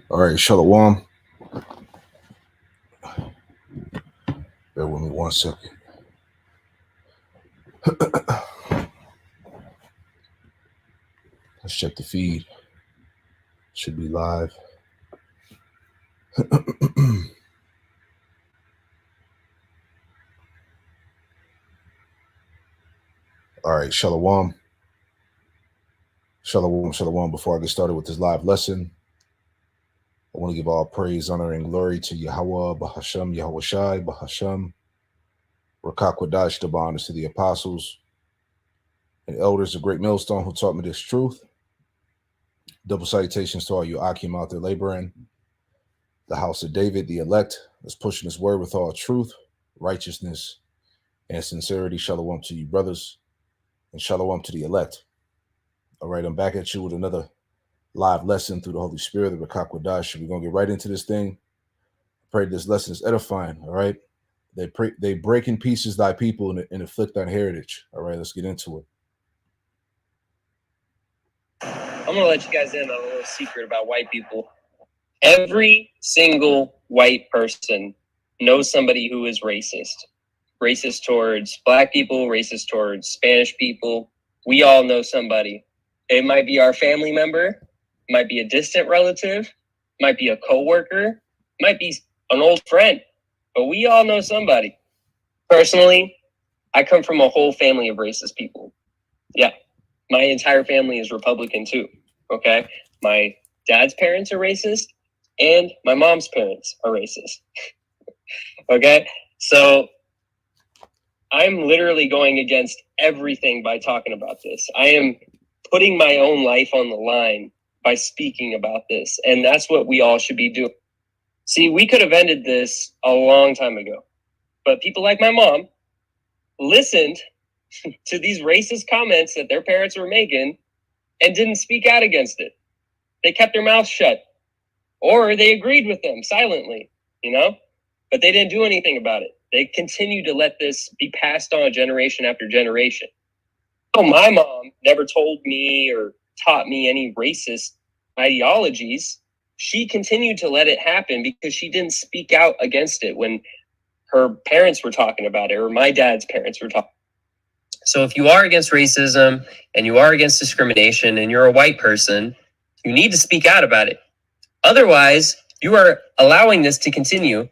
All right, Shalom. Bear with me 1 second. Let's check the feed. Should be live. All right, Shalom. Shalom. Before I get started with this live lesson, I want to give all praise, honor, and glory to Yahweh, Bahasham, Yahweh Shai, Bahasham, Rakakwadash, the honors to the apostles and elders of Great Millstone who taught me this truth. Double salutations to all you Akim out there laboring. The house of David, the elect, that's pushing his word with all truth, righteousness, and sincerity. Shalom to you, brothers, and shalom to the elect. All right, I'm back at you with another live lesson through the Holy Spirit, the Rakakwadash. We're going to get right into this thing. I pray this lesson is edifying, all right? They break in pieces thy people and afflict thy heritage. All right, let's get into it. I'm going to let you guys in on a little secret about white people. Every single white person knows somebody who is racist. Racist towards black people, racist towards Spanish people. We all know somebody. It might be our family member, it might be a distant relative, it might be a coworker, it might be an old friend, but we all know somebody. Personally, I come from a whole family of racist people. Yeah, my entire family is Republican too, okay? My dad's parents are racist, and my mom's parents are racist, okay? So I'm literally going against everything by talking about this. I am putting my own life on the line by speaking about this, and that's what we all should be doing. See, we could have ended this a long time ago, but people like my mom listened to these racist comments that their parents were making and didn't speak out against it. They kept their mouths shut, or they agreed with them silently, but they didn't do anything about it. They continue to let this be passed on generation after generation. So my mom never told me or taught me any racist ideologies. She continued to let it happen because she didn't speak out against it when her parents were talking about it, or my dad's parents were talking. So if you are against racism and you are against discrimination and you're a white person, you need to speak out about it. Otherwise, you are allowing this to continue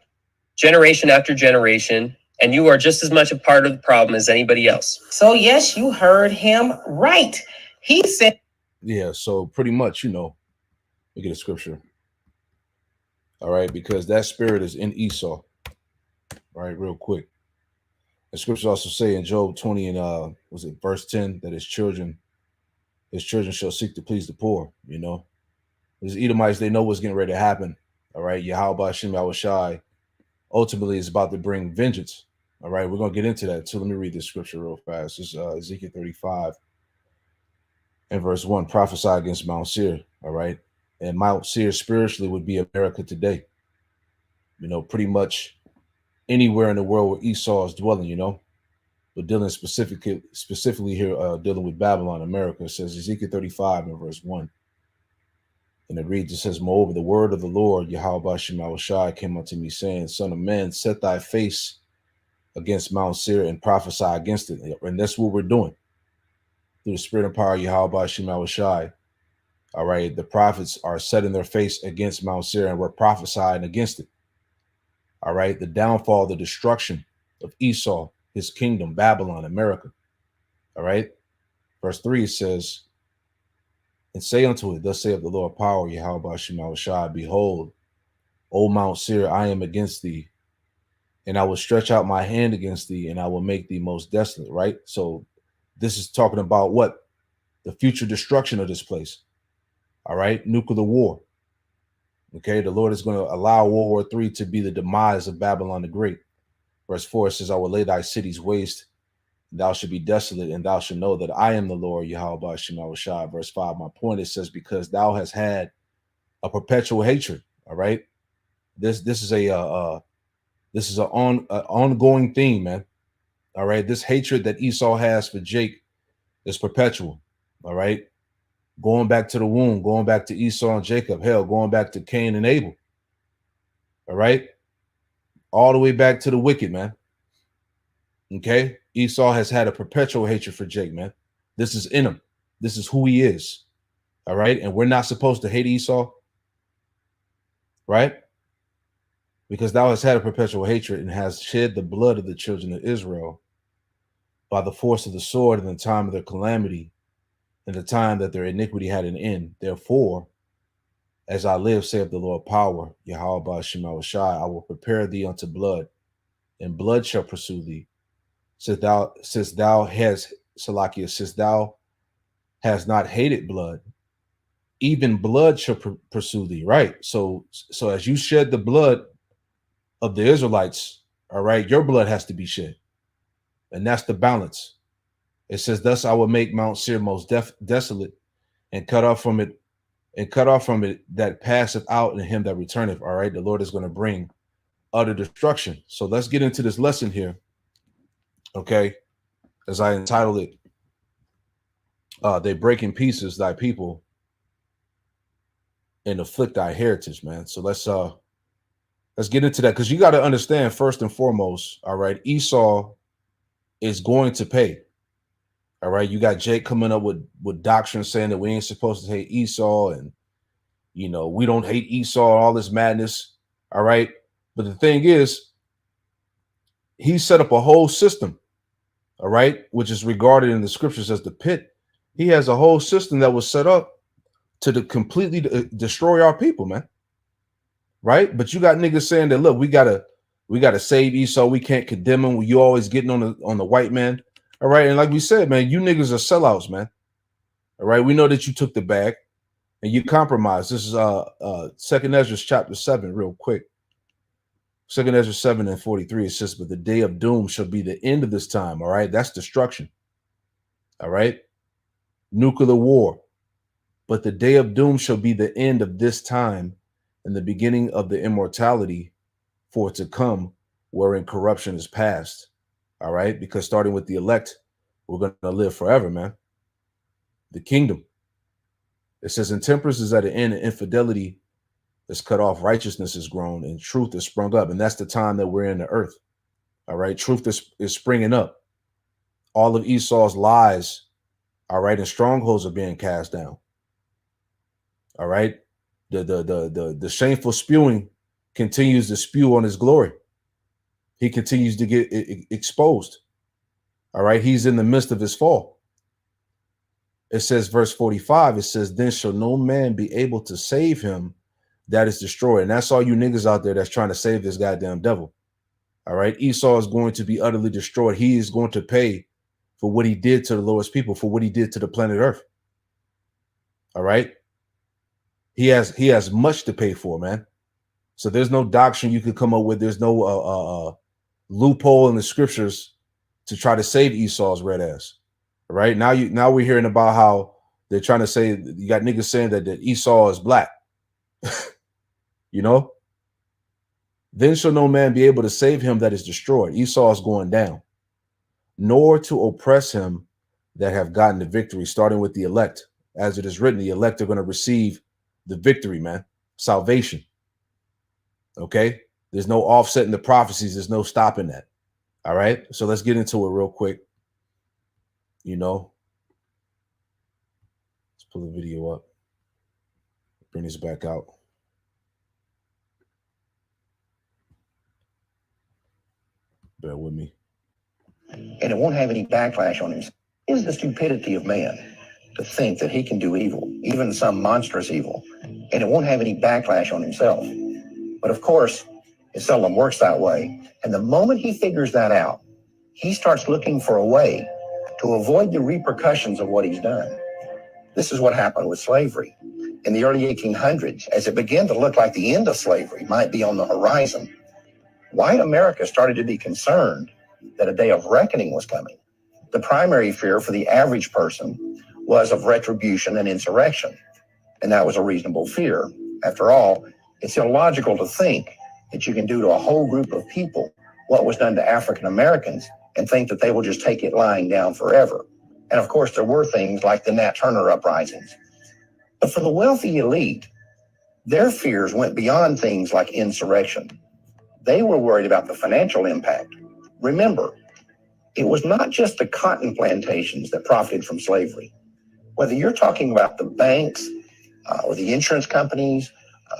generation after generation, and you are just as much a part of the problem as anybody else. So yes, you heard him right. He said, yeah, so pretty much, look at the scripture. All right, because that spirit is in Esau. All right, real quick. The scriptures also say in Job 20 and verse 10 that his children shall seek to please the poor. These Edomites, they know what's getting ready to happen. All right, Yahweh Hashem Yahweh Shai ultimately is about to bring vengeance. All right, we're gonna get into that. So let me read this scripture real fast. It's Ezekiel 35 and verse 1. Prophesy against Mount Seir. All right, and Mount Seir spiritually would be America today. Pretty much anywhere in the world where Esau is dwelling. But dealing specifically here, dealing with Babylon, America. It says Ezekiel 35 and verse 1. And it reads, it says, moreover, the word of the Lord, Yahweh Shema Shai, came unto me, saying, Son of man, set thy face against Mount Seir and prophesy against it. And that's what we're doing. Through the spirit and power of Yahweh Shema Shai. All right, the prophets are setting their face against Mount Seir, and we're prophesying against it. All right, the downfall, the destruction of Esau, his kingdom, Babylon, America. All right, verse 3 says, and say unto it, thus saith the Lord power, Yahweh Shema Shai, behold, O Mount Seir, I am against thee, and I will stretch out my hand against thee, and I will make thee most desolate. Right? So this is talking about what? The future destruction of this place. All right, nuclear war. Okay, the Lord is going to allow World War III to be the demise of Babylon the Great. Verse 4 says, I will lay thy cities waste, and thou shalt be desolate, and thou shalt know that I am the Lord, Yahweh Shema Shah. Verse 5, my point, it says, because thou hast had a perpetual hatred. All right. This is an ongoing theme, man. All right. This hatred that Esau has for Jacob is perpetual. All right. Going back to the womb, going back to Esau and Jacob, hell, going back to Cain and Abel. All right. All the way back to the wicked, man. Okay. Esau has had a perpetual hatred for Jacob, man. This is in him. This is who he is. All right. And we're not supposed to hate Esau. Right. Because thou hast had a perpetual hatred and hast shed the blood of the children of Israel by the force of the sword in the time of their calamity, in the time that their iniquity had an end. Therefore, as I live, saith the Lord power, Yahweh Shema Shai, I will prepare thee unto blood, and blood shall pursue thee. Since thou hast not hated blood, even blood shall pursue thee. Right. So as you shed the blood of the Israelites, all right, your blood has to be shed. And that's the balance. It says, thus I will make Mount Seir most desolate, and cut off from it that passeth out, and him that returneth. All right, the Lord is going to bring utter destruction. So let's get into this lesson here. Okay, as I entitled it, they break in pieces thy people and afflict thy heritage, man. So let's get into that, because you got to understand, first and foremost, all right, Esau is going to pay. All right, you got Jake coming up with doctrine saying that we ain't supposed to hate Esau, and we don't hate Esau, all this madness. All right, but the thing is, he set up a whole system, all right, which is regarded in the scriptures as the pit. He has a whole system that was set up to completely destroy our people, man. Right? But you got niggas saying that, look, we gotta save Esau. We can't condemn him. You always getting on the white man. All right. And like we said, man, you niggas are sellouts, man. All right. We know that you took the bag and you compromised. This is 2nd Ezra chapter 7, real quick. 2nd Ezra 7 and 43. It says, but the day of doom shall be the end of this time. All right. That's destruction. All right. Nuclear war. But the day of doom shall be the end of this time, and the beginning of the immortality for it to come, wherein corruption is past. All right. Because starting with the elect, we're going to live forever, man. The kingdom. It says, intemperance is at an end, and infidelity is cut off, righteousness is grown, and truth is sprung up. And that's the time that we're in the earth. All right. Truth is springing up. All of Esau's lies, all right, and strongholds are being cast down. All right. The shameful spewing continues to spew on his glory. He continues to get exposed. All right. He's in the midst of his fall. It says, verse 45, it says, then shall no man be able to save him that is destroyed. And that's all you niggas out there that's trying to save this goddamn devil. All right. Esau is going to be utterly destroyed. He is going to pay for what he did to the Lord's people, for what he did to the planet Earth. All right. He has much to pay for, man. So there's no doctrine you could come up with. There's no loophole in the scriptures to try to save Esau's red ass. All right. Now we're hearing about how they're trying to say, you got niggas saying that Esau is black. Then shall no man be able to save him that is destroyed. Esau is going down, nor to oppress him that have gotten the victory, starting with the elect. As it is written, the elect are going to receive the victory, man. Salvation. Okay. There's no offsetting the prophecies. There's no stopping that. All right. So let's get into it real quick. Let's pull the video up. Bring this back out. Bear with me. And it won't have any backlash on him. Is the stupidity of man to think that he can do evil, even some monstrous evil, and it won't have any backlash on himself. But of course, it seldom works that way. And the moment he figures that out, he starts looking for a way to avoid the repercussions of what he's done. This is what happened with slavery. In the early 1800s, as it began to look like the end of slavery might be on the horizon, white America started to be concerned that a day of reckoning was coming. The primary fear for the average person was of retribution and insurrection, and that was a reasonable fear. After all, it's illogical to think that you can do to a whole group of people what was done to African Americans and think that they will just take it lying down forever. And of course, there were things like the Nat Turner uprisings. But for the wealthy elite, their fears went beyond things like insurrection. They were worried about the financial impact. Remember, it was not just the cotton plantations that profited from slavery. Whether you're talking about the banks or the insurance companies,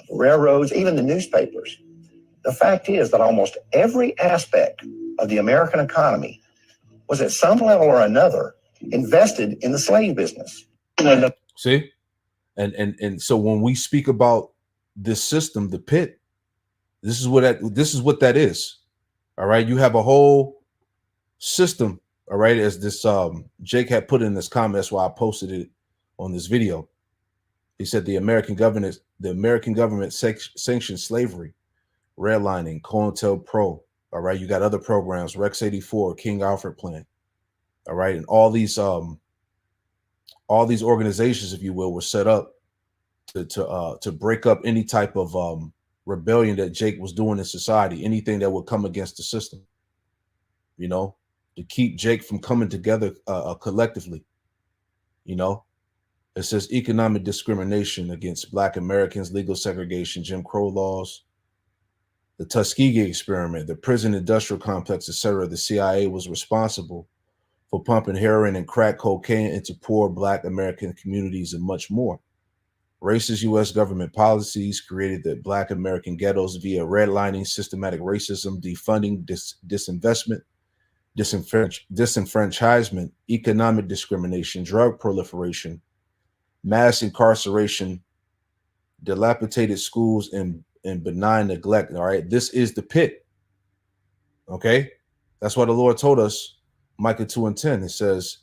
the railroads, even the newspapers, the fact is that almost every aspect of the American economy was at some level or another invested in the slave business. See? And so when we speak about this system, the pit, this is what that is. All right. You have a whole system. All right. As this Jake had put in this comment, that's why I posted it on this video. He said the American government sanctioned slavery, redlining, COINTELPRO. All right. You got other programs, Rex 84, King Alfred Plan. All right. And all these organizations, if you will, were set up to break up any type of rebellion that Jake was doing in society, anything that would come against the system, you know, to keep Jake from coming together collectively. You know, it says economic discrimination against Black Americans, legal segregation, Jim Crow laws, the Tuskegee experiment, the prison industrial complex, etc. The CIA was responsible for pumping heroin and crack cocaine into poor Black American communities and much more. Racist U.S. government policies created the Black American ghettos via redlining, systematic racism, defunding, disinvestment, disenfranchisement, economic discrimination, drug proliferation, mass incarceration, dilapidated schools, and benign neglect. All right, this is the pit. Okay, that's why the Lord told us, Micah 2:10. It says,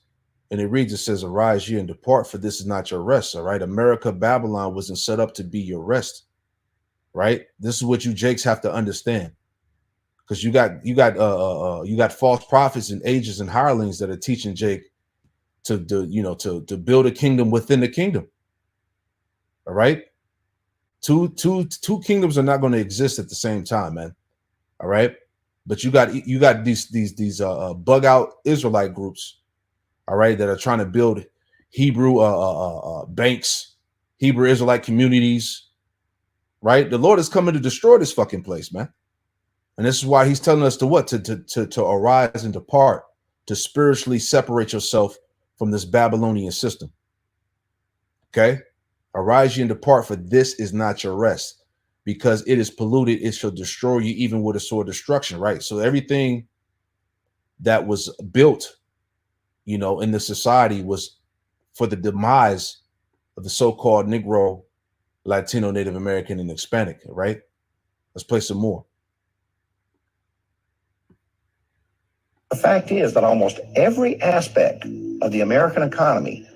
and it reads, it says, arise ye and depart, for this is not your rest. All right. America, Babylon wasn't set up to be your rest. Right. This is what you Jakes have to understand. Because you got false prophets and agents and hirelings that are teaching Jake to build a kingdom within the kingdom. All right. Two kingdoms are not going to exist at the same time, man. All right. But you got these bug out Israelite groups, all right, that are trying to build Hebrew banks, Hebrew Israelite communities, right? The Lord is coming to destroy this fucking place, man. And this is why he's telling us to what? To arise and depart, to spiritually separate yourself from this Babylonian system. Okay? Arise ye and depart, for this is not your rest, because it is polluted. It shall destroy you, even with a sword of destruction, right? So everything that was built, you know, in the society was for the demise of the so-called Negro, Latino, Native American, and Hispanic, right? Let's play some more. The fact is that almost every aspect of the American economy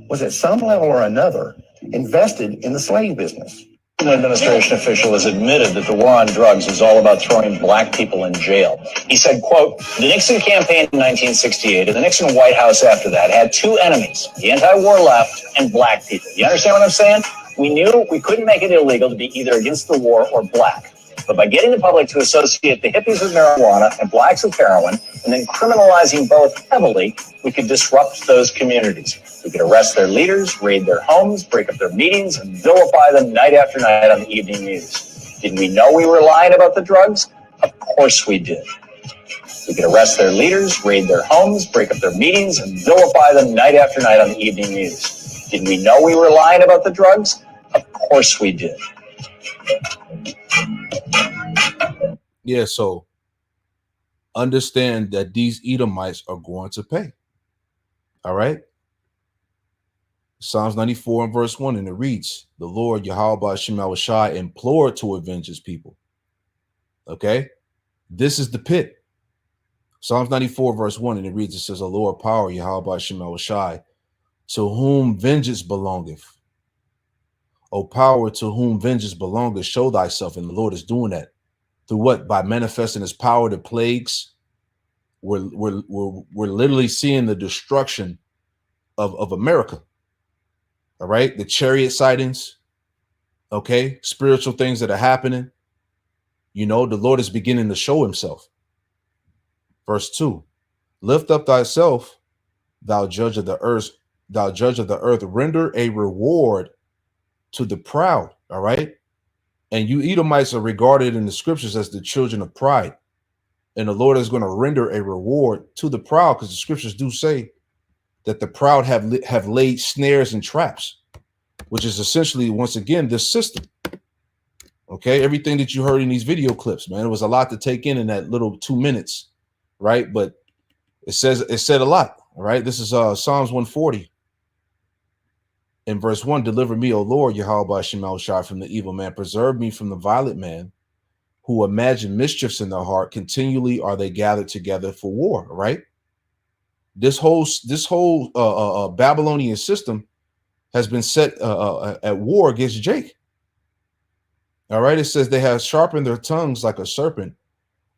was at some level or another invested in the slave business. An administration official has admitted that the war on drugs is all about throwing Black people in jail. He said, quote, the Nixon campaign in 1968 and the Nixon White House after that had two enemies, the anti-war left and Black people. You understand what I'm saying? We knew we couldn't make it illegal to be either against the war or Black. But by getting the public to associate the hippies with marijuana and Blacks with heroin, and then criminalizing both heavily, we could disrupt those communities. We could arrest their leaders, raid their homes, break up their meetings, and vilify them night after night on the evening news. Did we know we were lying about the drugs? Of course we did. We could arrest their leaders, raid their homes, break up their meetings, and vilify them night after night on the evening news. Did we know we were lying about the drugs? Of course we did. Yeah, so understand that these Edomites are going to pay. All right. Psalms 94 and verse 1, and it reads, the Lord Yahweh Shemawashai implored to avenge his people. Okay. This is the pit. Psalms 94 verse 1, and it reads, it says, the Lord power Yahweh Shemawashai, to whom vengeance belongeth. O power, to whom vengeance belongeth, show thyself. And the Lord is doing that. through what? By manifesting his power to plagues. We're literally seeing the destruction of America. All right, the chariot sightings, okay, spiritual things that are happening. The Lord is beginning to show himself. Verse 2, lift up thyself, thou judge of the earth, render a reward to the proud. All right. And you Edomites are regarded in the scriptures as the children of pride. And the Lord is going to render a reward to the proud, because the scriptures do say that the proud have laid snares and traps, which is essentially, once again, this system. Okay, everything that you heard in these video clips, man, it was a lot to take in that little 2 minutes, right? But it said a lot. All right, this is Psalms 140 in verse 1. Deliver me, O Lord, Yahweh Shema Shai, from the evil man. Preserve me from the violent man, who imagine mischiefs in their heart. Continually are they gathered together for war. Right. This whole Babylonian system has been set at war against Jake. All right. It says they have sharpened their tongues like a serpent.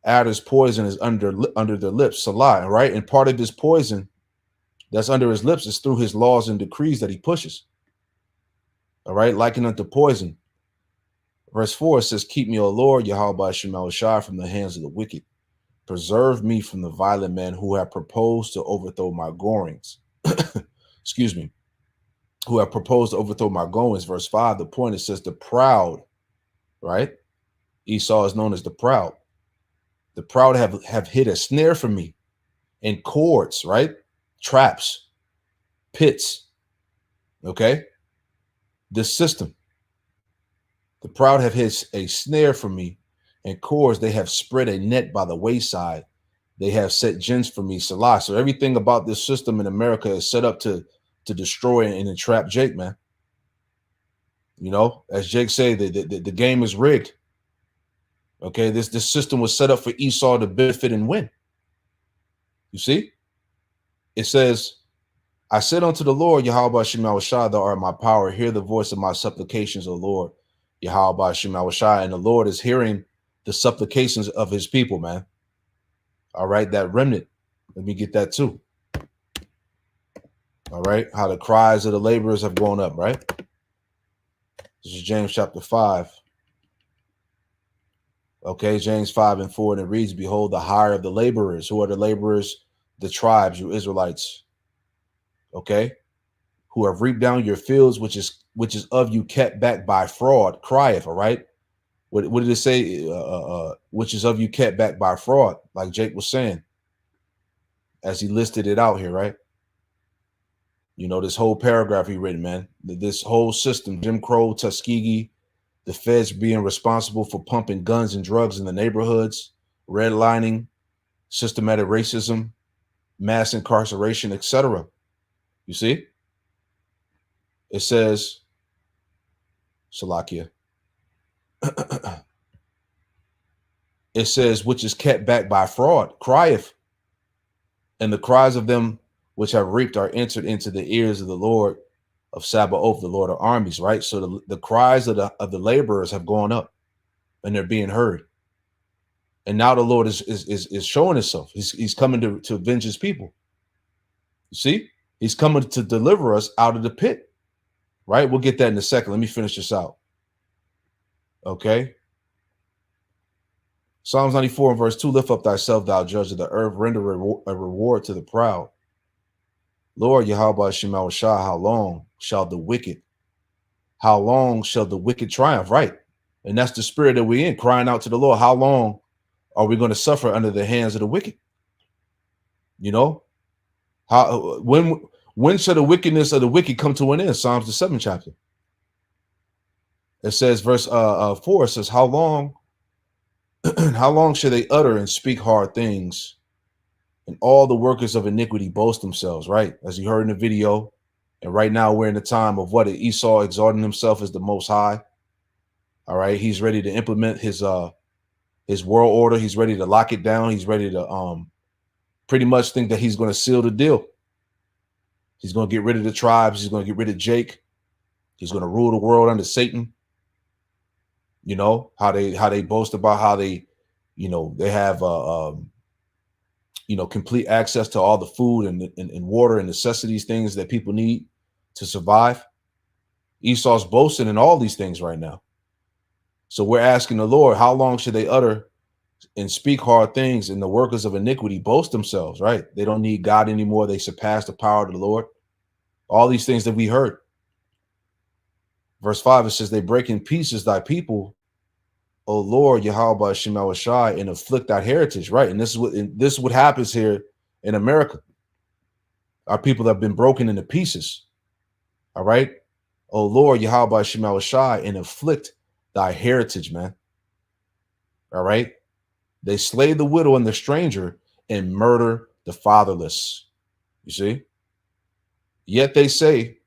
Adder's poison is under their lips. Salah. Right. And part of this poison that's under his lips is through his laws and decrees that he pushes. All right. Likened unto poison. Verse 4 says, keep me, O Lord, Yahweh Shema Shai, from the hands of the wicked. Preserve me from the violent men who have proposed to overthrow my goings. Excuse me. Who have proposed to overthrow my goings. Verse 5, the point, it says the proud, right? Esau is known as the proud. The proud have hid a snare for me, and cords, right? Traps, pits. Okay. This system. The proud have hid a snare for me, and cords, they have spread a net by the wayside. They have set gins for me, Salah. So everything about this system in America is set up to destroy and entrap Jake, man. As Jake said, the game is rigged. Okay, this system was set up for Esau to benefit and win. You see? It says, I said unto the Lord, Yahweh Shema Shai, thou art my power. Hear the voice of my supplications, O Lord. Yahweh Shema Shai, and the Lord is hearing the supplications of his people, man. All right, that remnant. Let me get that too. All right, how the cries of the laborers have gone up, right? This is James chapter 5. Okay, James 5 and 4, and it reads, behold, the hire of the laborers. Who are the laborers? The tribes, you Israelites. Okay, who have reaped down your fields, which is of you kept back by fraud, crieth. All right. What did it say? Which is of you kept back by fraud, like Jake was saying, as he listed it out here, right? This whole paragraph he written, man. This whole system, Jim Crow, Tuskegee, the feds being responsible for pumping guns and drugs in the neighborhoods, redlining, systematic racism, mass incarceration, etc. You see? It says, Salakia. It says, which is kept back by fraud, crieth, and the cries of them which have reaped are entered into the ears of the Lord of Sabaoth, the Lord of armies, right? So the cries of the laborers have gone up, and they're being heard. And now the Lord is showing himself. He's coming to avenge his people. You see? He's coming to deliver us out of the pit, right? We'll get that in a second. Let me finish this out. Okay. Psalms 94 and verse 2, lift up thyself, thou judge of the earth, render a reward to the proud. Lord Yahweh Shema Shai, how long shall the wicked triumph, right? And that's the spirit that we're in, crying out to the Lord. How long are we going to suffer under the hands of the wicked? When shall the wickedness of the wicked come to an end? Psalms the 7th chapter. It says, verse 4, it says, how long shall they utter and speak hard things, and all the workers of iniquity boast themselves, right? As you heard in the video. And right now we're in the time of what? Esau exalting himself as the Most High. All right. He's ready to implement his world order. He's ready to lock it down. He's ready to pretty much think that he's going to seal the deal. He's going to get rid of the tribes. He's going to get rid of Jake. He's going to rule the world under Satan. How they boast about how they They have complete access to all the food and water and necessities, things that people need to survive. Esau's boasting in all these things right now. So we're asking the Lord, how long should they utter and speak hard things, and the workers of iniquity boast themselves, right? They don't need God anymore. They surpass the power of the Lord. All these things that we heard. Verse 5, it says, they break in pieces thy people, O Lord, Yahweh Shema Shai, and afflict thy heritage, right? And this is what happens here in America. Our people have been broken into pieces. All right. O Lord, Yahweh Shema Shai, and afflict thy heritage, man. All right. They slay the widow and the stranger and murder the fatherless. You see? Yet they say,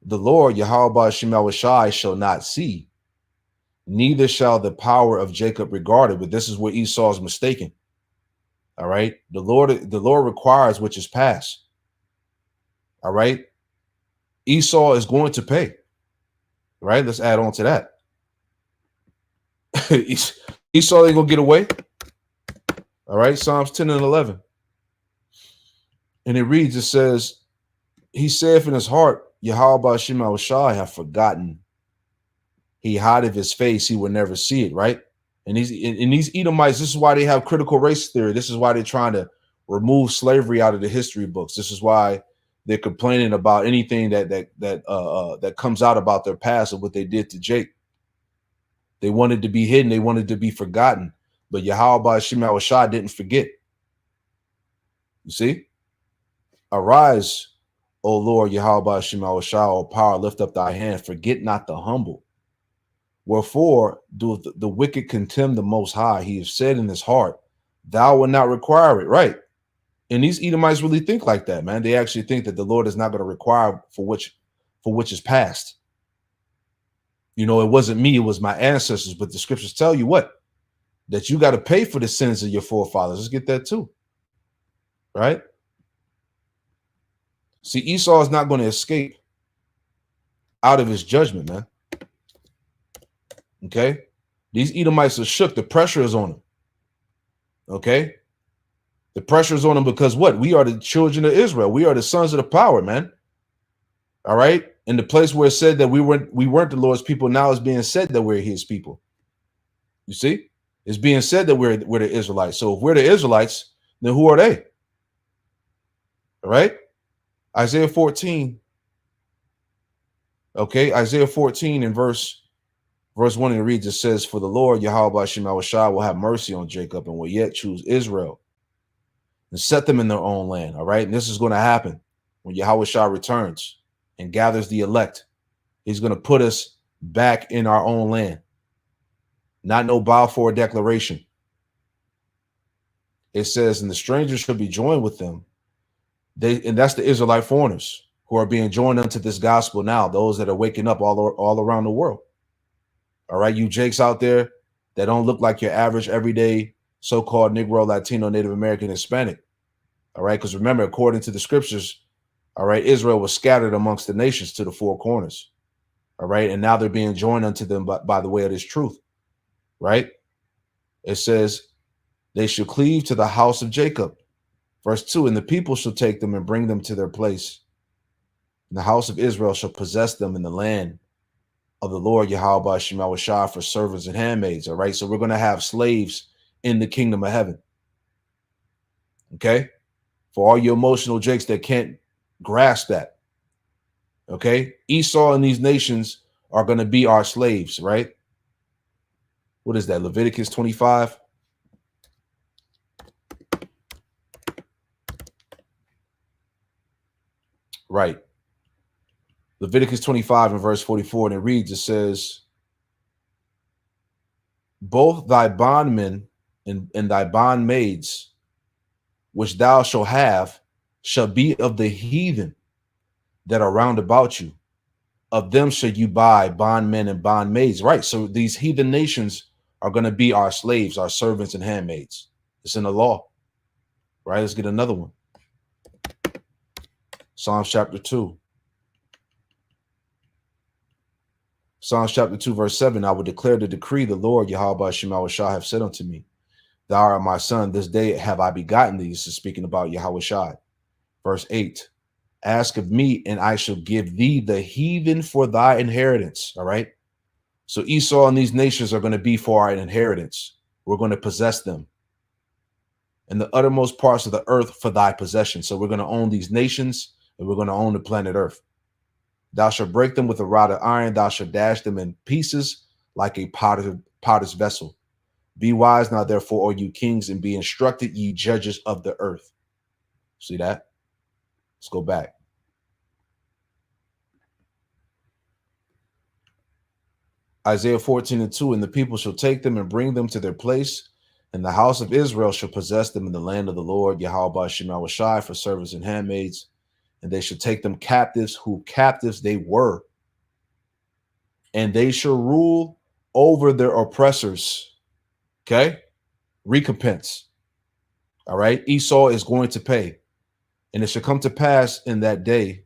the Lord, Yahweh Shema Shai, shall not see, neither shall the power of Jacob regard it. But this is where Esau is mistaken. All right. The Lord requires which is past. All right. Esau is going to pay. Right. Let's add on to that. Esau ain't gonna get away. All right. Psalms 10 and 11. And it reads, it says, he saith in his heart, Yahweh Shema Shai have forgotten. He hideth his face, he will never see it, right? And these Edomites, this is why they have critical race theory. This is why they're trying to remove slavery out of the history books. This is why they're complaining about anything that comes out about their past and what they did to Jake. They wanted to be hidden, they wanted to be forgotten. But Yahweh Shema Shai didn't forget. You see? Arise, O Lord, Yahweh Shema Shai, O power, lift up thy hand, forget not the humble. Wherefore do the wicked contemn the Most High? He has said in his heart, thou wilt not require it, right? And these Edomites really think like that, man. They actually think that the Lord is not going to require for which is past. It wasn't me, it was my ancestors. But the scriptures tell you what? That you got to pay for the sins of your forefathers. Let's get that too, right? See, Esau is not going to escape out of his judgment, man. Okay? These Edomites are shook. The pressure is on them. Okay? The pressure is on them because what? We are the children of Israel. We are the sons of the power, man. All right? In the place where it said that we weren't the Lord's people, now it's being said that we're his people. You see? It's being said that we're the Israelites. So if we're the Israelites, then who are they? All right? Isaiah 14. Okay, Isaiah 14 and verse 1, it reads, it says, for the Lord, Yahweh Shema Shai, will have mercy on Jacob and will yet choose Israel and set them in their own land. All right. And this is going to happen when Yahweh Shai returns and gathers the elect. He's going to put us back in our own land. Not no Balfour Declaration. It says, and the strangers should be joined with them. And that's the Israelite foreigners who are being joined unto this gospel now, those that are waking up all around the world. All right, you Jakes out there that don't look like your average everyday so-called Negro, Latino, Native American, Hispanic. All right, because remember, according to the scriptures, all right, Israel was scattered amongst the nations to the four corners. All right, and now they're being joined unto them by the way of this truth. Right? It says they shall cleave to the house of Jacob. Verse 2, and the people shall take them and bring them to their place. And the house of Israel shall possess them in the land of the Lord Yahweh Shema Shai for servants and handmaids. All right. So we're going to have slaves in the kingdom of heaven. Okay. For all your emotional jakes that can't grasp that. Okay. Esau and these nations are going to be our slaves, right? What is that? Leviticus 25. Right. Leviticus 25 and verse 44. And it reads, it says, both thy bondmen and thy bondmaids, which thou shalt have, shall be of the heathen that are round about you. Of them shall you buy bondmen and bondmaids. Right. So these heathen nations are going to be our slaves, our servants and handmaids. It's in the law. Right. Let's get another one. Psalms chapter 2. Psalms chapter 2, verse 7, I will declare the decree, the Lord Yahweh Shema Shah have said unto me, thou art my son, this day have I begotten thee. This is speaking about Yahweh Shai. Verse 8, ask of me, and I shall give thee the heathen for thy inheritance. All right. So Esau and these nations are going to be for our inheritance. We're going to possess them. And the uttermost parts of the earth for thy possession. So we're going to own these nations, and we're going to own the planet earth. Thou shalt break them with a rod of iron. Thou shalt dash them in pieces like a potter's vessel. Be wise now, therefore, O you kings, and be instructed, ye judges of the earth. See that? Let's go back. Isaiah 14:2, and the people shall take them and bring them to their place, and the house of Israel shall possess them in the land of the Lord, Yahweh Shema Shai, for servants and handmaids, and they shall take them captives, who captives they were, and they shall rule over their oppressors. Okay? Recompense. All right? Esau is going to pay. And it shall come to pass in that day,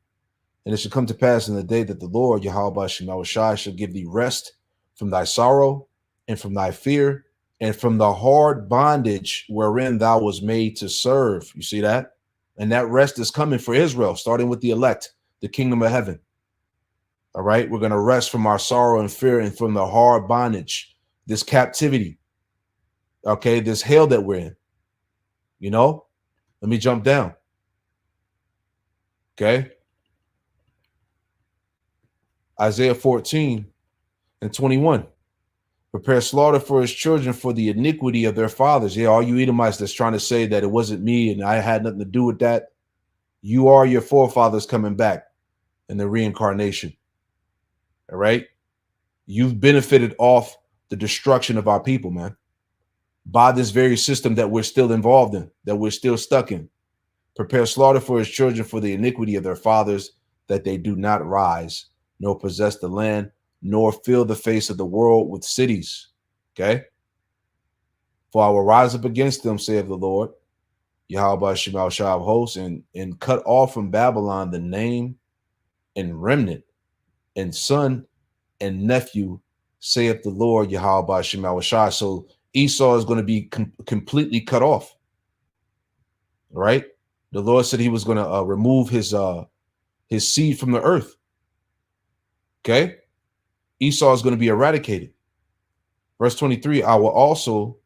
and it shall come to pass in the day that the Lord, Yahweh Shema Shai, shall give thee rest from thy sorrow and from thy fear and from the hard bondage wherein thou was made to serve. You see that? And that rest is coming for Israel, starting with the elect, the kingdom of heaven. All right? We're going to rest from our sorrow and fear and from the hard bondage, this captivity. Okay? This hell that we're in. You know? Let me jump down. Okay? Isaiah 14:21. Prepare slaughter for his children for the iniquity of their fathers. Yeah, all you Edomites that's trying to say that it wasn't me and I had nothing to do with that. You are your forefathers coming back in the reincarnation. All right? You've benefited off the destruction of our people, man, by this very system that we're still involved in, that we're still stuck in. Prepare slaughter for his children for the iniquity of their fathers, that they do not rise, nor possess the land, nor fill the face of the world with cities. Okay? For I will rise up against them, saith the Lord, Yahweh Shema Shah of hosts, and cut off from Babylon the name and remnant and son and nephew, saith the Lord, Yahweh Shema Shah. So Esau is going to be completely cut off. Right? The Lord said he was going to remove his seed from the earth. Okay? Esau is going to be eradicated. Verse 23, I will also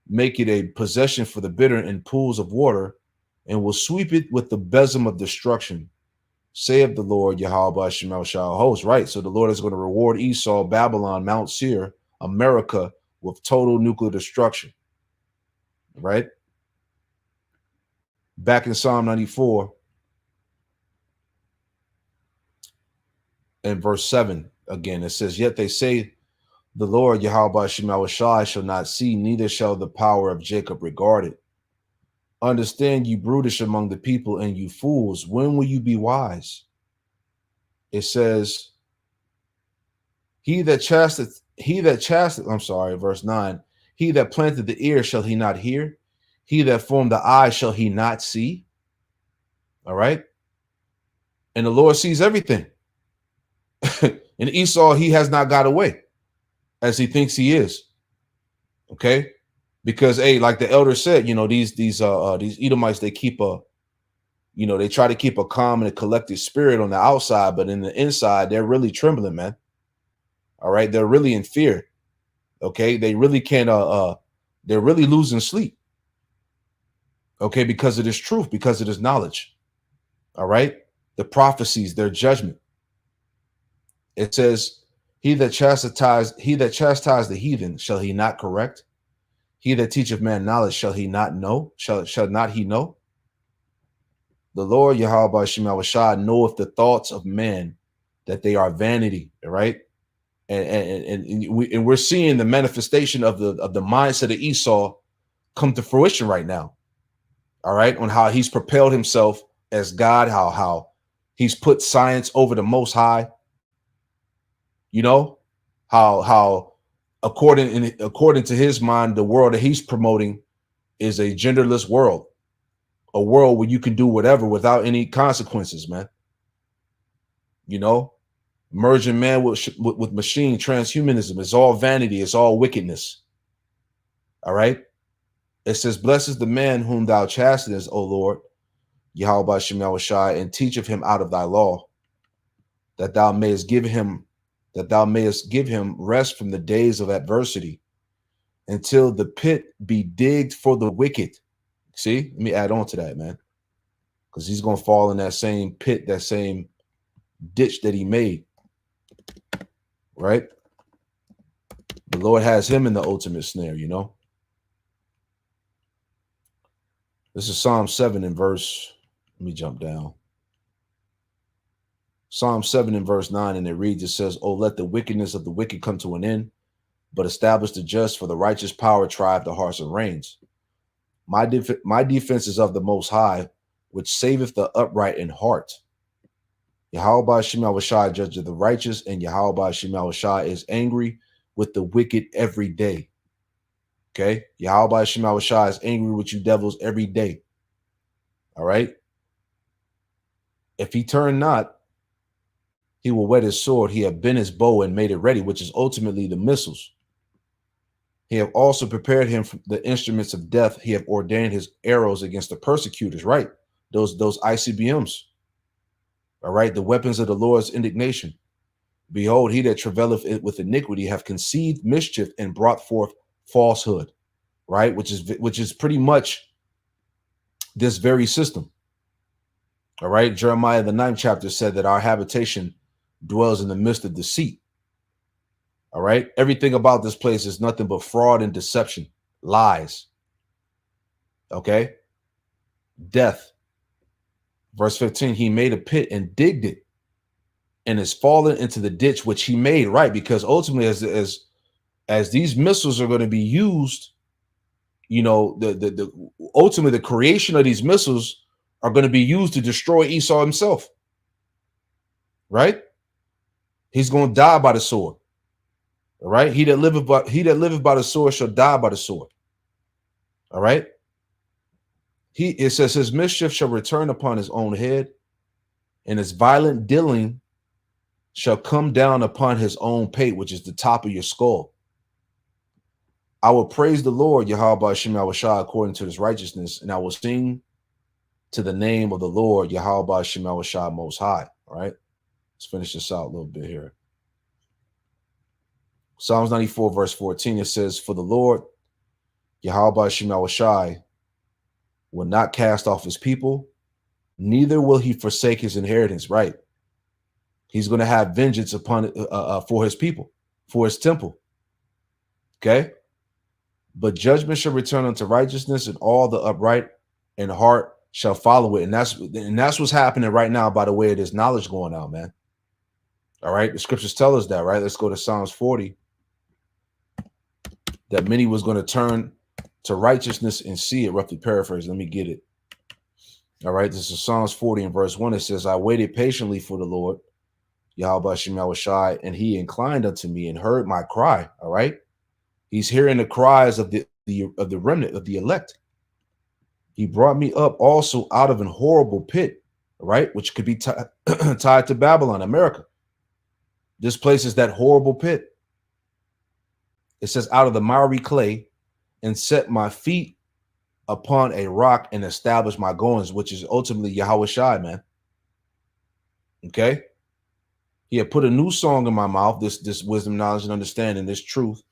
make it a possession for the bitter in pools of water, and will sweep it with the besom of destruction, saith the Lord, Yahweh Shema Shah host. Right. So the Lord is going to reward Esau, Babylon, Mount Seir, America, with total nuclear destruction. Right. Back in Psalm 94 and verse 7, again, it says, yet they say, the Lord, Yahweh Shema Shai, shall not see, neither shall the power of Jacob regard it. Understand, you brutish among the people, and you fools, when will you be wise? It says, verse 9, he that planted the ear, shall he not hear? He that formed the eye, shall he not see? All right. And the Lord sees everything. And Esau, he has not got away as he thinks he is. Okay. Because, hey, like the elder said, you know, these Edomites, they keep they try to keep a calm and a collected spirit on the outside, but in the inside, they're really trembling, man. All right. They're really in fear. Okay. They really can't, they're really losing sleep. Okay. Because of this truth, because of this knowledge. All right. The prophecies, their judgment. It says, he that chastised the heathen, shall he not correct? He that teacheth man knowledge, shall he not know? Shall not he know? The Lord, Yahweh Shema Shah, knoweth the thoughts of man, that they are vanity. Right. And we're seeing the manifestation of the mindset of Esau come to fruition right now. All right. On how he's propelled himself as God, how he's put science over the Most High. You know, how according to his mind, the world that he's promoting is a genderless world, a world where you can do whatever without any consequences, man. You know, merging man with machine, transhumanism. It's all vanity. It's all wickedness. All right. It says, blessed is the man whom thou chastenest, O Lord, Yahweh Shem Shai, and teach of him out of thy law, that thou mayest give him rest from the days of adversity, until the pit be digged for the wicked. See, let me add on to that, man, because he's going to fall in that same pit, that same ditch that he made, right? The Lord has him in the ultimate snare, you know. This is Psalm 7 in verse, let me jump down. Psalm 7 in verse 9, and it reads, it says, oh, let the wickedness of the wicked come to an end, but establish the just, for the righteous power tribe the hearts and reins. My defense is of the Most High, which saveth the upright in heart. Yahweh Shem Shai, judge of the righteous, and Yahweh Shem Shai is angry with the wicked every day. Okay? Yahweh Shem Shai is angry with you devils every day. All right? If he turn not, he will whet his sword. He have bent his bow and made it ready, which is ultimately the missiles. He have also prepared him for the instruments of death. He have ordained his arrows against the persecutors, right? Those ICBMs. All right, the weapons of the Lord's indignation. Behold, he that travaileth with iniquity have conceived mischief and brought forth falsehood, right? Which is pretty much this very system. All right, Jeremiah the 9th chapter said that our habitation dwells in the midst of deceit. All right, everything about this place is nothing but fraud and deception, lies. Okay, death. Verse 15, he made a pit and digged it, and is fallen into the ditch which he made, right? Because ultimately, as these missiles are going to be used, you know, ultimately the creation of these missiles are going to be used to destroy Esau himself, right? He's going to die by the sword. All right, he that liveth by the sword shall die by the sword. All right. It says his mischief shall return upon his own head, and his violent dealing shall come down upon his own pate, which is the top of your skull. I will praise the Lord, Yahweh Shem Shai, according to his righteousness, and I will sing to the name of the Lord, Yahweh Shem Shai, Most High. All right, let's finish this out a little bit here. Psalms 94, verse 14, it says, for the Lord, Yahweh Shem Shai, will not cast off his people, neither will he forsake his inheritance, right? He's going to have vengeance upon for his people, for his temple. Okay? But judgment shall return unto righteousness, and all the upright in heart shall follow it. And that's what's happening right now, by the way, there's knowledge going out, man. All right, the scriptures tell us that, right? Let's go to Psalms 40. That many was going to turn to righteousness and see it, roughly paraphrase. Let me get it. All right, this is Psalms 40 and verse 1. It says, I waited patiently for the Lord, Yahweh Shem Shai, and he inclined unto me and heard my cry. All right, he's hearing the cries of the remnant of the elect. He brought me up also out of an horrible pit, right, which could be tied to Babylon, America. This place is that horrible pit. It says, out of the miry clay, and set my feet upon a rock and establish my goings, which is ultimately Yahweh Shai, man. Okay. He had put a new song in my mouth, this wisdom, knowledge, and understanding, this truth,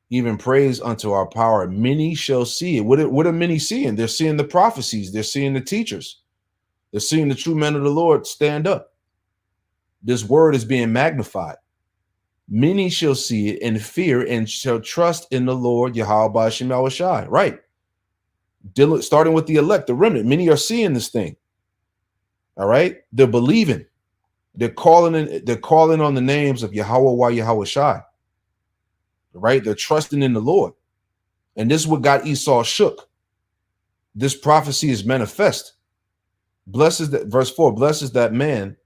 even praise unto our power. Many shall see it. What are many seeing? They're seeing the prophecies. They're seeing the teachers. They're seeing the true men of the Lord stand up. This word is being magnified. Many shall see it and fear and shall trust in the Lord, Yahweh Shem Shai. Right. Starting with the elect, the remnant. Many are seeing this thing. All right. They're believing. They're calling on the names of Yahweh Shai. Right. They're trusting in the Lord. And this is what got Esau shook. This prophecy is manifest. Blessed is that, verse 4, blessed is that man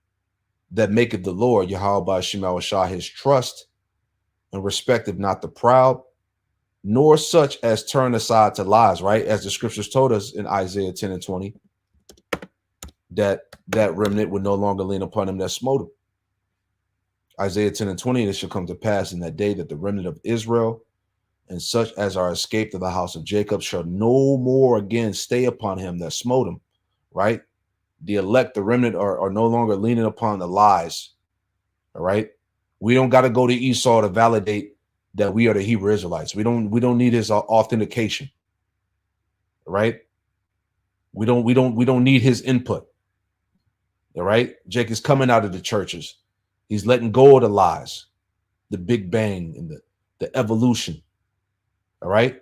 that maketh the Lord, Yahweh Shem Shai, his trust, and respecteth not the proud, nor such as turn aside to lies, right? As the scriptures told us in Isaiah 10 and 20, that remnant would no longer lean upon him that smote him. Isaiah 10 and 20, it shall come to pass in that day that the remnant of Israel and such as are escaped of the house of Jacob shall no more again stay upon him that smote him, right? The elect, the remnant are no longer leaning upon the lies, all right? We don't got to go to Esau to validate that we are the Hebrew Israelites. We don't need his authentication, right? We don't need his input, all right? Jake is coming out of the churches. He's letting go of the lies, the Big Bang and the evolution. All right.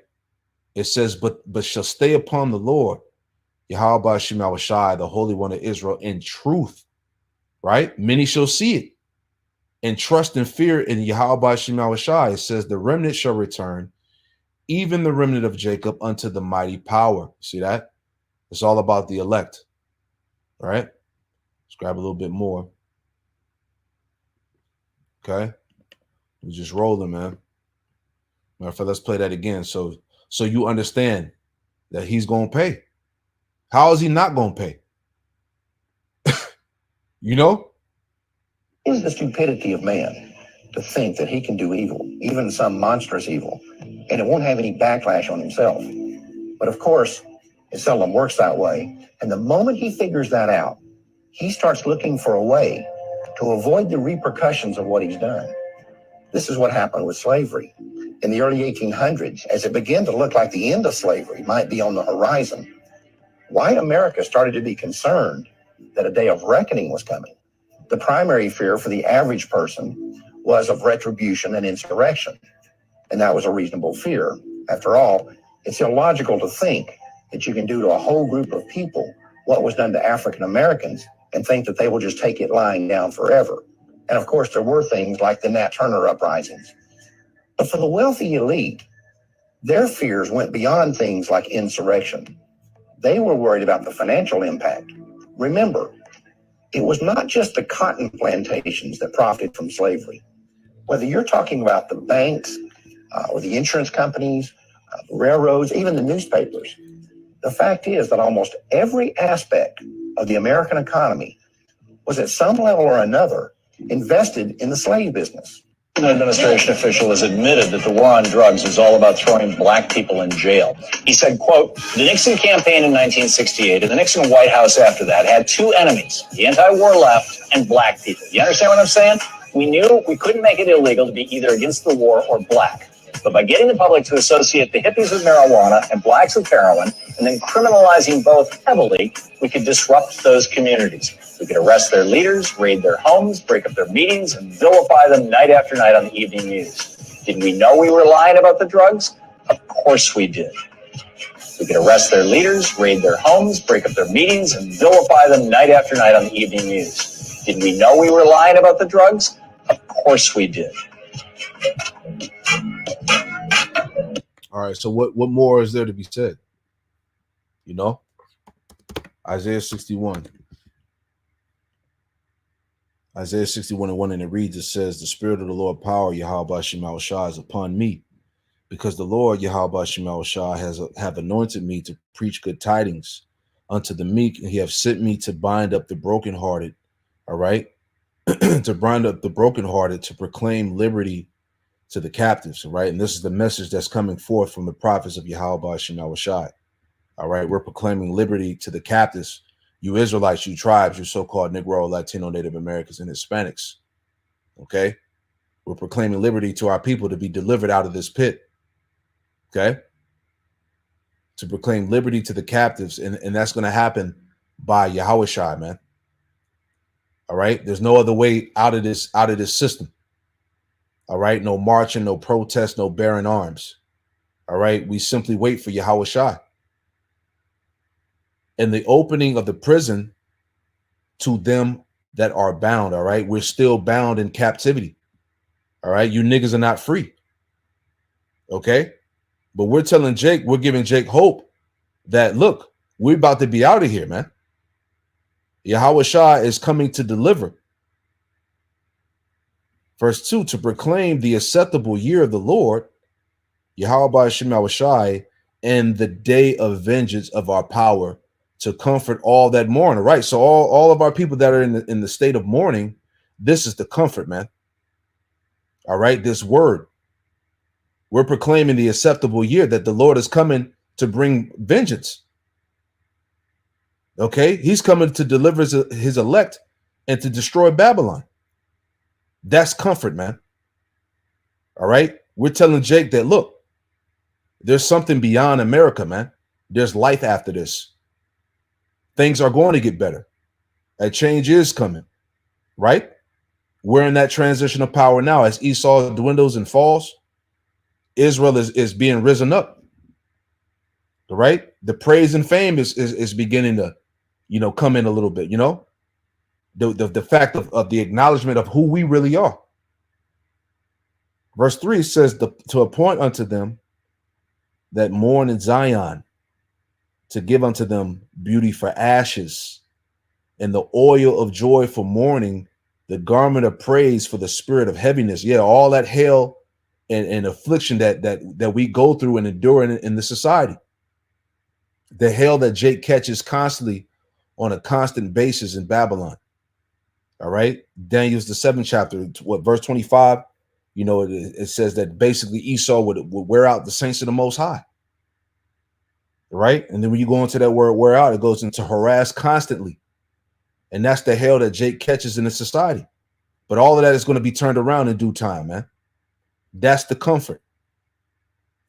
It says, but shall stay upon the Lord, Yahweh Shema Shai, the Holy One of Israel, in truth. Right? Many shall see it and trust and fear in Yahweh Shema Shai. It says, the remnant shall return, even the remnant of Jacob, unto the mighty power. See that? It's all about the elect. All right. Let's grab a little bit more. Okay. We're just rolling, man. Matter of fact, let's play that again. So you understand that he's going to pay. How is he not going to pay? You know? It is the stupidity of man to think that he can do evil, even some monstrous evil, and it won't have any backlash on himself. But of course, it seldom works that way. And the moment he figures that out, he starts looking for a way to avoid the repercussions of what he's done. This is what happened with slavery. In the early 1800s, as it began to look like the end of slavery might be on the horizon, white America started to be concerned that a day of reckoning was coming. The primary fear for the average person was of retribution and insurrection, and that was a reasonable fear. After all, it's illogical to think that you can do to a whole group of people what was done to African Americans and think that they will just take it lying down forever. And of course, there were things like the Nat Turner uprisings. But for the wealthy elite, their fears went beyond things like insurrection. They were worried about the financial impact. Remember, it was not just the cotton plantations that profited from slavery. Whether you're talking about the banks or the insurance companies, the railroads, even the newspapers, the fact is that almost every aspect of the American economy was at some level or another invested in the slave business. An administration official has admitted that the war on drugs is all about throwing black people in jail. He said, quote, the Nixon campaign in 1968 and the Nixon White House after that had two enemies, the anti-war left and black people. You understand what I'm saying? We knew we couldn't make it illegal to be either against the war or black. But by getting the public to associate the hippies with marijuana and blacks with heroin, and then criminalizing both heavily, we could disrupt those communities. We could arrest their leaders, raid their homes, break up their meetings, and vilify them night after night on the evening news. Did we know we were lying about the drugs? Of course we did. We could arrest their leaders, raid their homes, break up their meetings, and vilify them night after night on the evening news. Did we know we were lying about the drugs? Of course we did. All right. So what more is there to be said? You know, Isaiah 61. Isaiah 61:1, and it reads, it says, the Spirit of the Lord power, Yahweh Shema Shai, is upon me, because the Lord, Yahweh Shema Shai, have anointed me to preach good tidings unto the meek, and he have sent me to bind up the brokenhearted, all right, to bind up the brokenhearted, to proclaim liberty to the captives, all right? And this is the message that's coming forth from the prophets of Yahweh Shema Shai, all right? We're proclaiming liberty to the captives, you Israelites, you tribes, you so-called Negro, Latino, Native Americans, and Hispanics, okay? We're proclaiming liberty to our people to be delivered out of this pit, okay? To proclaim liberty to the captives, and that's going to happen by Yahweh Shai, man. All right? There's no other way out of this system. All right? No marching, no protest, no bearing arms. All right? We simply wait for Yahweh Shai. And the opening of the prison to them that are bound, all right? We're still bound in captivity. All right? You niggas are not free. Okay? But we're telling Jake, we're giving Jake hope that, look, we're about to be out of here, man. Yahweh Shai is coming to deliver. Verse 2, to proclaim the acceptable year of the Lord, Yahweh Shema Shai, and the day of vengeance of our power, to comfort all that mourn. All right, so all of our people that are in the state of mourning, this is the comfort, man. All right, this word. We're proclaiming the acceptable year, that the Lord is coming to bring vengeance. Okay, he's coming to deliver his elect and to destroy Babylon. That's comfort, man. All right, we're telling Jake that, look, there's something beyond America, man. There's life after this. Things are going to get better. A change is coming, right? We're in that transition of power now. As Esau dwindles and falls, Israel is being risen up. Right? The praise and fame is beginning to, come in a little bit, the fact of the acknowledgement of who we really are. Verse 3 says, to appoint unto them that mourn in Zion, to give unto them beauty for ashes, and the oil of joy for mourning, the garment of praise for the spirit of heaviness. Yeah, all that hell and affliction that we go through and endure in the society. The hell that Jake catches constantly on a constant basis in Babylon. All right. Daniel's the 7th chapter, verse 25. It says that basically Esau would wear out the saints of the Most High. Right. And then when you go into that word wear out, it goes into harass constantly. And that's the hell that Jake catches in the society. But all of that is going to be turned around in due time, man. That's the comfort.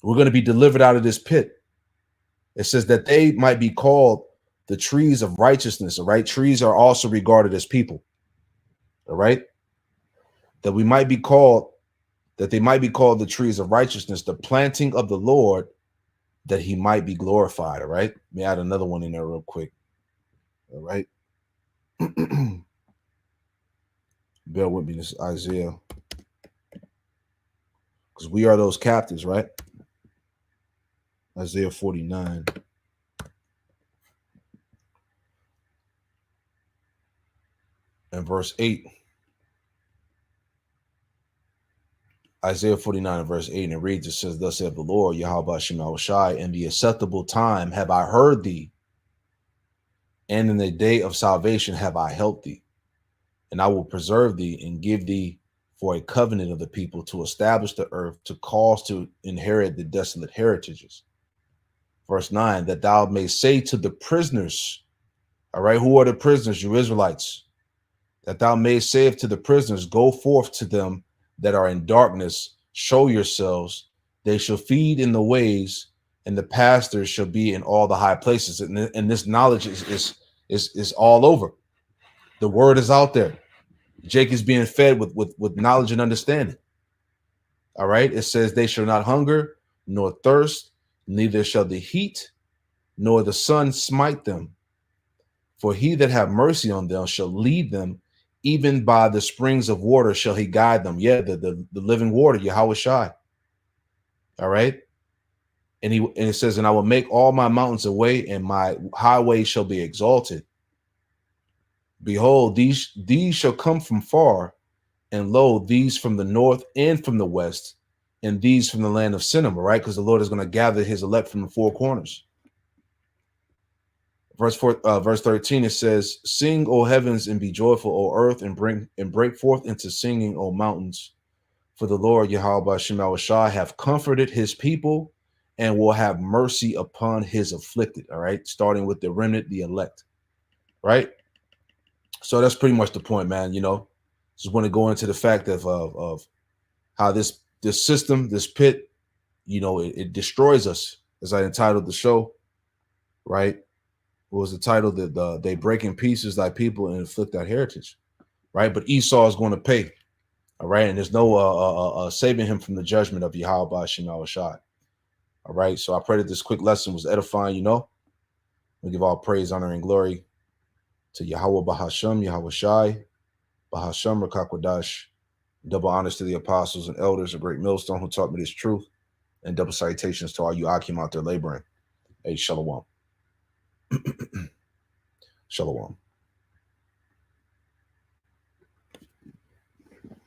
We're going to be delivered out of this pit. It says that they might be called the trees of righteousness. All right. Trees are also regarded as people. All right. That they might be called the trees of righteousness, the planting of the Lord, that he might be glorified. All right. Let me add another one in there real quick. All right. Bear with me. This is Isaiah. Because we are those captives, right? Isaiah 49. And verse 8. Isaiah 49 and verse 8, and it reads, it says, thus saith the Lord, Yahweh Shema Shai, in the acceptable time have I heard thee, and in the day of salvation have I helped thee. And I will preserve thee and give thee for a covenant of the people, to establish the earth, to cause to inherit the desolate heritages. Verse 9, that thou mayst say to the prisoners, all right, who are the prisoners? You Israelites. That thou mayst say to the prisoners, go forth to them that are in darkness, show yourselves. They shall feed in the ways, and the pastors shall be in all the high places. And this knowledge is all over. The word is out there. Jake is being fed with knowledge and understanding. All right. It says they shall not hunger nor thirst, neither shall the heat nor the sun smite them. For he that have mercy on them shall lead them, even by the springs of water shall he guide them. Yeah, the living water, Yahweh Shai. All right. And it says, and I will make all my mountains a way, and my highway shall be exalted. Behold, these shall come from far, and lo, these from the north and from the west, and these from the land of Cinema, right? Because the Lord is going to gather his elect from the four corners. Verse 13, it says, sing, O heavens, and be joyful, O earth, and break forth into singing, O mountains. For the Lord Yahweh Shema Shai have comforted his people, and will have mercy upon his afflicted. All right, starting with the remnant, the elect. Right. So that's pretty much the point, man. Just want to go into the fact of how this system, this pit, it destroys us, as I entitled the show. Right. What was the title? That they break in pieces thy people and inflict that heritage. Right. But Esau is going to pay. All right. And there's no saving him from the judgment of Yahweh Shema Shai. All right. So I pray that this quick lesson was edifying. We give all praise, honor, and glory to Yahweh Bahasham, Yahweh Shai, Bahasham Rakakwadash. Double honors to the apostles and elders, a great millstone who taught me this truth, and double salutations to all you Akim out there laboring. Hey, Shalom. Shalom.